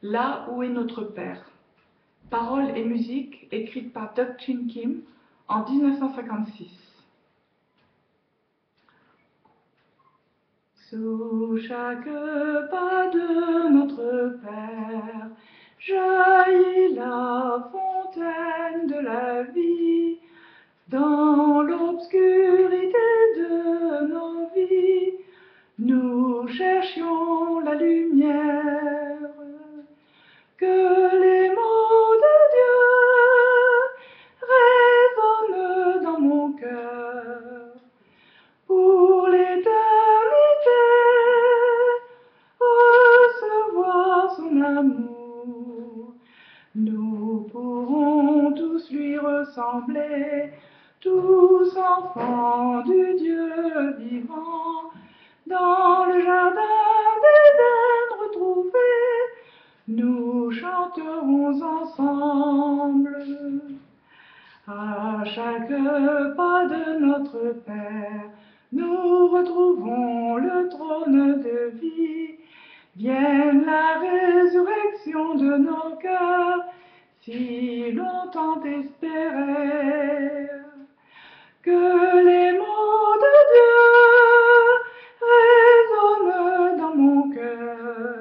Là où est notre Père. Paroles et musique écrites par Doug Chin Kim en 1956. Sous chaque pas de notre Père jaillit la fontaine de la vie. Dans l'obscurité de nos vies, nous cherchions la lumière. Que les mots de Dieu résonnent dans mon cœur. Pour l'éternité, recevoir son amour. Nous pourrons tous lui ressembler, tous enfants du Dieu vivant, dans le jardin d'Éden retrouvé, nous chanterons ensemble. À chaque pas de notre Père, nous retrouvons le trône de vie. Vienne la résurrection de nos cœurs, si longtemps espérés. Que les mots de Dieu résonnent dans mon cœur.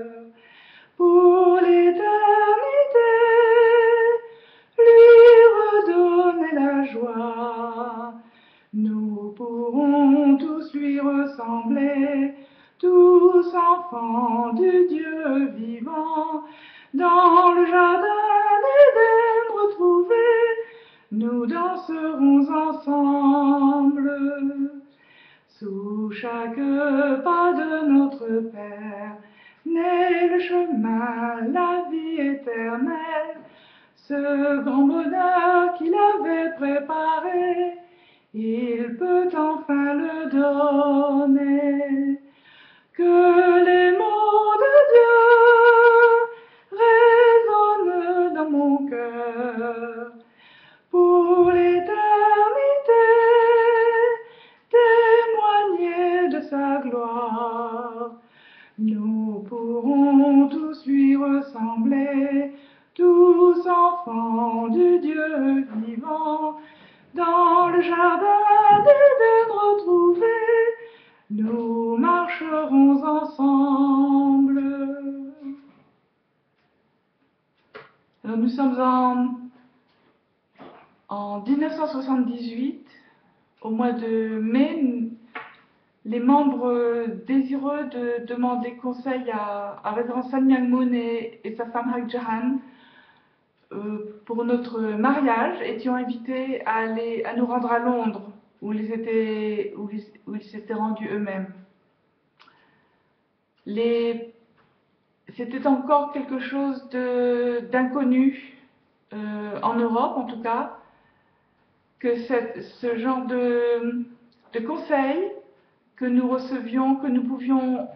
Pour l'éternité, lui redonner la joie. Nous pourrons tous lui ressembler, tous enfants du Dieu vivant, dans le jardin d'Éden retrouvé, nous danserons ensemble. Sous chaque pas de notre Père, naît le chemin, la vie éternelle, ce grand bonheur qu'il avait préparé, il peut enfin le donner. Que les mots de Dieu résonnent dans mon cœur. Pour l'éternité, témoigner de sa gloire. Nous pourrons tous lui ressembler, tous enfants du Dieu vivant, dans le jardin d'Éden retrouvé, nous marcherons ensemble. Alors nous sommes en 1978, au mois de mai. Les membres désireux de demander conseil à Révérend Sun Myung Moon et sa femme Hak Jahan pour notre mariage étions invités à nous rendre à Londres, où ils s'étaient rendus eux-mêmes. C'était encore quelque chose d'inconnu en Europe, en tout cas, que ce genre de conseils que nous recevions, que nous pouvions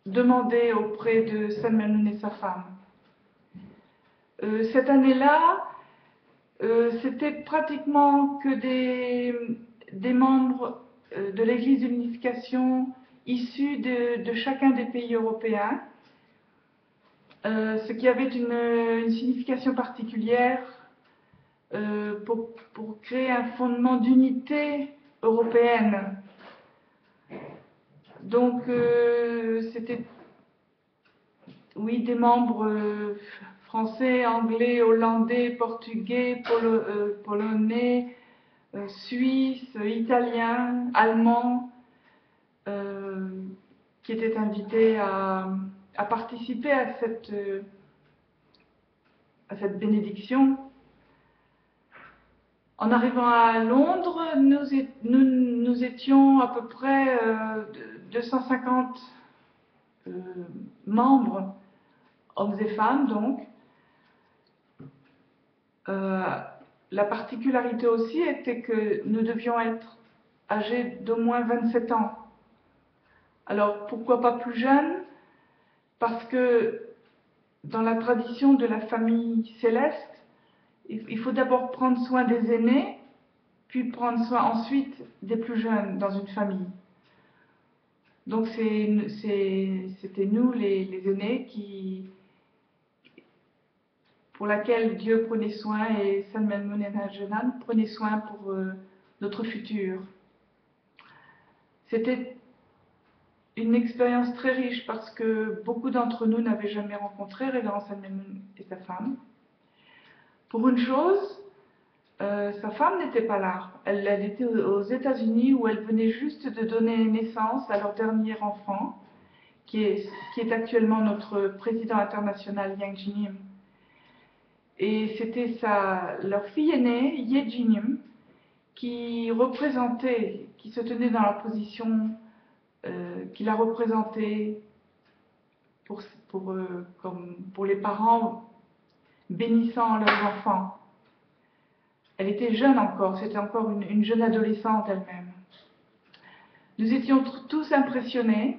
demander auprès de Sun Myung Moon et sa femme. Cette année-là, c'était pratiquement que des membres de l'Église de l'Unification issus de chacun des pays européens, ce qui avait une signification particulière pour créer un fondement d'unité européenne. Donc, c'était, oui, des membres français, anglais, hollandais, portugais, polonais, suisses, italiens, allemands, qui étaient invités à participer à cette bénédiction. En arrivant à Londres, nous étions à peu près 250 membres, hommes et femmes donc. La particularité aussi était que nous devions être âgés d'au moins 27 ans. Alors pourquoi pas plus jeunes? Parce que dans la tradition de la famille céleste, il faut d'abord prendre soin des aînés, puis prendre soin ensuite des plus jeunes dans une famille. Donc c'était nous, les aînés, pour laquelle Dieu prenait soin et San Melmoun et Najanan prenaient soin pour notre futur. C'était une expérience très riche parce que beaucoup d'entre nous n'avaient jamais rencontré Révérend San Melmoun et sa femme. Pour une chose, sa femme n'était pas là. Elle était aux États-Unis où elle venait juste de donner naissance à leur dernier enfant, qui est actuellement notre président international, Yang Jinim. Et c'était leur fille aînée, Ye Jinim, qui se tenait dans la position qui la représentait comme pour les parents bénissant leurs enfants. Elle était jeune encore, c'était encore une jeune adolescente elle-même. Nous étions tous impressionnés.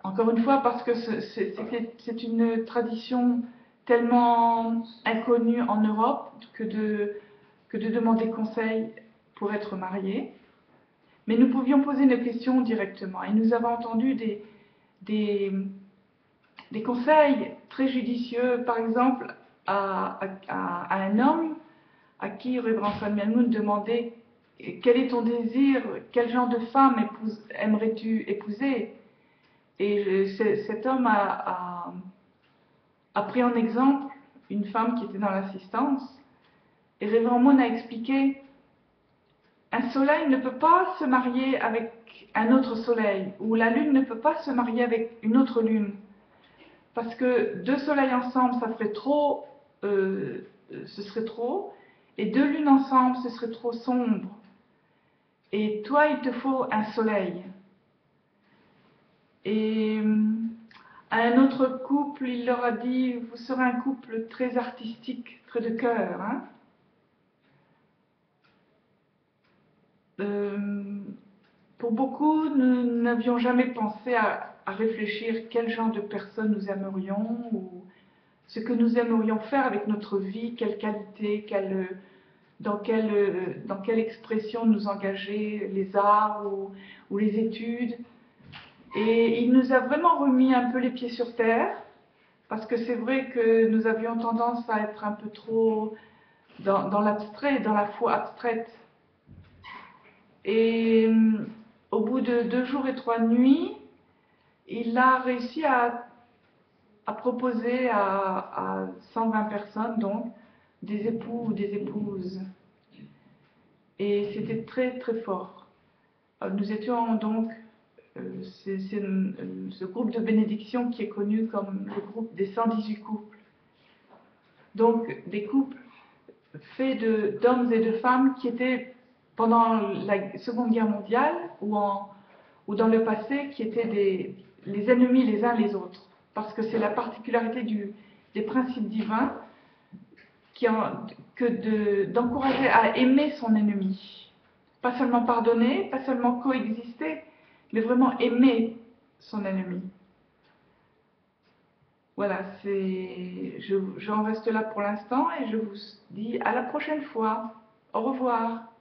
Encore une fois, parce que c'est une tradition tellement inconnue en Europe que de demander conseil pour être marié. Mais nous pouvions poser nos questions directement. Et nous avons entendu des conseils très judicieux, par exemple, à un homme à qui Révérend San Melmoun demandait quel est ton désir, quel genre de femme aimerais-tu épouser? Et cet homme a pris en exemple une femme qui était dans l'assistance. Et Révérend Moon a expliqué, un soleil ne peut pas se marier avec un autre soleil, ou la lune ne peut pas se marier avec une autre lune. Parce que deux soleils ensemble, ça ferait trop, ce serait trop, et deux lunes ensemble, ce serait trop sombre. Et toi, il te faut un soleil. Et à un autre couple, il leur a dit, vous serez un couple très artistique, très de cœur. Hein? Pour beaucoup, nous n'avions jamais pensé à réfléchir quel genre de personne nous aimerions ou ce que nous aimerions faire avec notre vie, quelle qualité, dans quelle expression nous engager, les arts ou les études. Et il nous a vraiment remis un peu les pieds sur terre, parce que c'est vrai que nous avions tendance à être un peu trop dans l'abstrait, dans la foi abstraite. Et au bout de 2 jours et 3 nuits, il a réussi à proposer à 120 personnes, donc, des époux ou des épouses. Et c'était très très fort. Nous étions donc, c'est ce groupe de bénédiction qui est connu comme le groupe des 118 couples. Donc des couples faits d'hommes et de femmes qui étaient pendant la Seconde Guerre mondiale ou dans le passé qui étaient les ennemis les uns les autres. Parce que c'est la particularité des principes divins d'encourager à aimer son ennemi. Pas seulement pardonner, pas seulement coexister, mais vraiment aimer son ennemi. Voilà, j'en reste là pour l'instant et je vous dis à la prochaine fois. Au revoir.